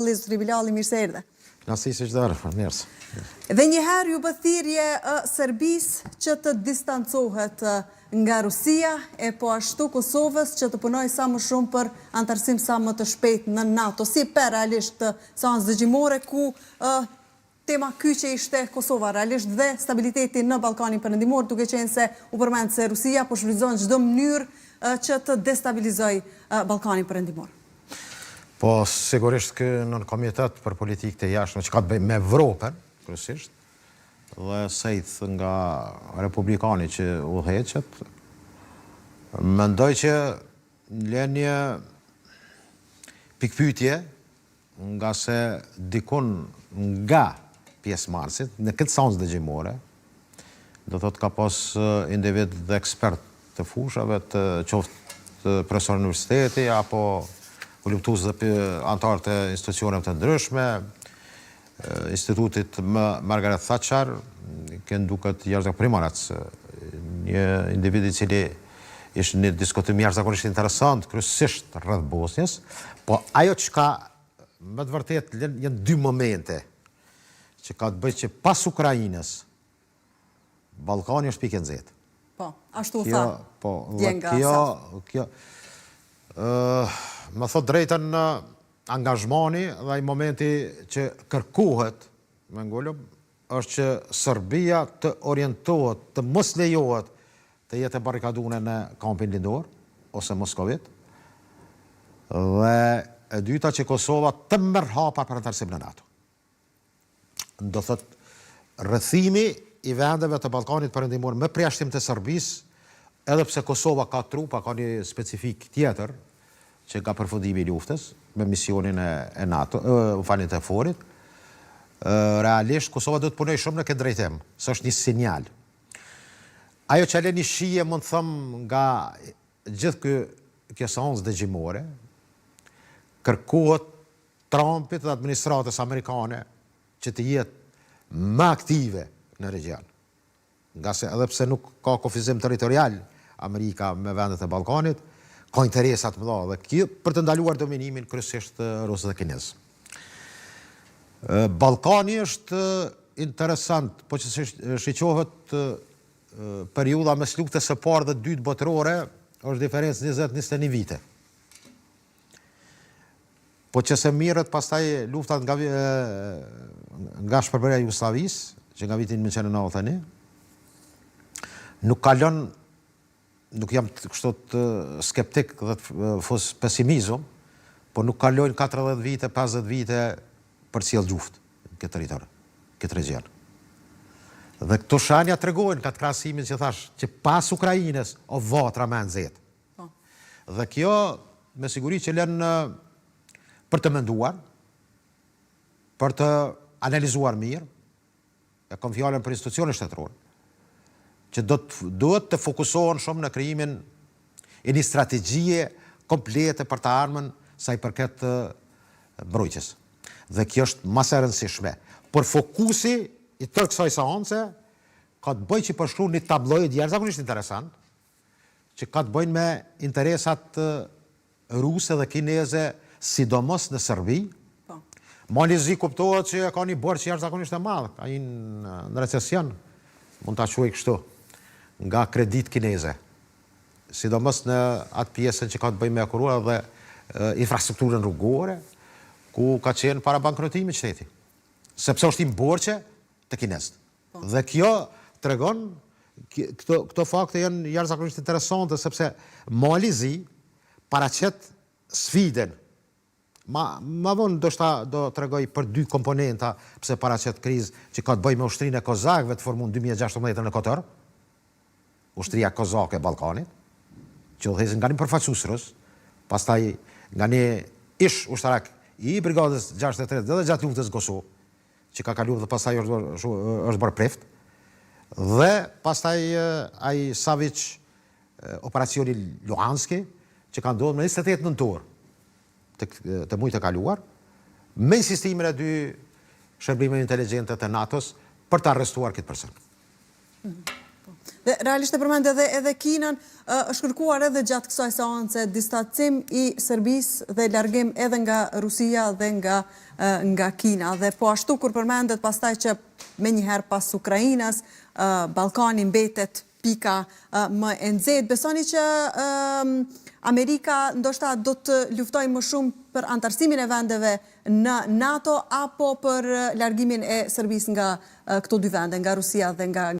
Zotri Bilali, mirë se erdhe. Nasi që qëdarë, mirës. Dhe njëherë ju bëthirje Serbis që të distancohet nga Rusia, e po ashtu Kosovës që të punoj sa më shumë për antarësim sa më të shpejt në NATO. Si per realisht seancë dëgjimore ku tema kyqe ishte Kosova realisht dhe stabiliteti në Ballkanin Perëndimor, duke qenë se u përmend se Rusia po shfrytëzon çdo mënyrë që të destabilizojë Ballkanin Perëndimor. Po, sigurisht kë në komitet për politikë të jashtme që ka të bëjë me Evropën, kryesisht, dhe sejt nga republikani që udhëheqet, mendoj që le një pikpyetje nga se dikun nga pjesëmarrësit në këtë seancë dëgjimore, do thot ka pas individ dhe ekspert të fushave, të qoftë profesor universiteti apo luftues dhe antarë të institucioneve të ndryshme, institutit Margaret Thatcher, kënë duket jashtëzakonisht një individ i cili ishte një diskutim jashtëzakonisht interesant, kryesisht rreth Bosnjës, po ajo që ka më të vërtet janë dy momente që ka të bëjë që pas Ukrainës Ballkani është pikë nxehtë. Po, ashtu tha. Po, kjo më thot drejtën angazhmani dhe i momenti që kërkohet me ngullëm është që Serbia të orientohet, të mos lejohet të jetë e barrikadune në kampin lindor ose Moskovit, dhe e dyta që Kosova të merr hapa për antarësim në NATO. Do thot rrëthimi i vendeve të Ballkanit Perëndimor me përjashtim të Serbisë, edhe pse Kosova ka trupa, ka një specifik tjetër që ka përfundimi i luftës me misionin e NATO, të forit, realisht Kosova do të punoj shumë në këtë drejtim, së është një sinjal. Ajo që le një shije, mund të thëmë, nga gjithë kjo seancë dëgjimore, kërkohet Trumpit dhe administratës amerikane që të jetë më aktive në region. Nga se edhe pse nuk ka kufizim territorial Amerika me vendet e Ballkanit, ka interesat më dha dhe kjo për të ndaluar dominimin kryesisht rusë dhe kinez. Ballkani është interesant, po që shiqohet periudha mes luftës së parë dhe dytë botërore, është diferencë 20-21 vite. Po që se mirët pastaj luftat nga shpërbërja e Jugosllavisë, që nga vitin 1991, nuk jam kështu skeptik dhe të fus pesimizëm, po nuk kalojnë 40 vite, 50 vite për sjellë luftë në këtë territor, këtë region. Dhe këto shanja tregojnë këtë krahasimin që thash, që pas Ukrainës o vatra më nxehtë. Dhe kjo me siguri që lën për të menduar, për të analizuar mirë, e kam fjalën për institucionet shtetërore, që duhet të fokusohen shumë në krijimin e një strategjie komplete për të armën sa i përket mbrojtjes. Dhe kjo është më e rëndësishme. Por fokusi i tërë kësaj seance ka të bëjë që përshkru një tabloid jashtëzakonisht interesant, që ka të bëjnë me interesat ruse dhe kineze, sidomos në Serbi. Malizi kuptohet që ka një borxh jashtëzakonisht e madh, ai në recesion, mund ta quaj kështu, nga kredit kineze, sidomos në atë pjesën që ka të bëjë me akuruar dhe infrastrukturën rrugore, ku ka qenë para bankrotimit shteti, sepse është një borxhe të kinezët. Dhe kjo tregon, këto fakte janë jashtëzakonisht interesante, sepse Malizi paraqet sfiden. Ma vonë do tregoj për dy komponenta pse paraqet krizë që ka të bëjë me ushtrinë e kozakëve të formuar në 2016 në Kotor, ushtria kozake e Ballkanit, që udhëheqën nga një përfaqësues rus, pastaj nga një ish ushtarak i brigadës 63 dhe gjatë luftës Kosovë, që ka kaluar dhe pastaj është bërë preft, dhe pastaj ai Savic operacioni Luhanski, që ka ndodhur në 28 nëntor të mujtë të kaluar, me insistimin e dy shërbime inteligjente të NATO-s për të arrestuar këtë person. Dhe realisht e përmend edhe Kinën, është kërkuar edhe gjatë kësaj seance distancim i Serbisë dhe largim edhe nga Rusia dhe nga Kina. Dhe po ashtu kur përmendet pastaj që menjëherë pas Ukrainës, Ballkani mbetet pika më e nxehtë. Besoni që Amerika ndoshta do të luftojë më shumë për antarësimin e vendeve në NATO apo për largimin e Serbisë nga këto dy vende, nga Rusia dhe nga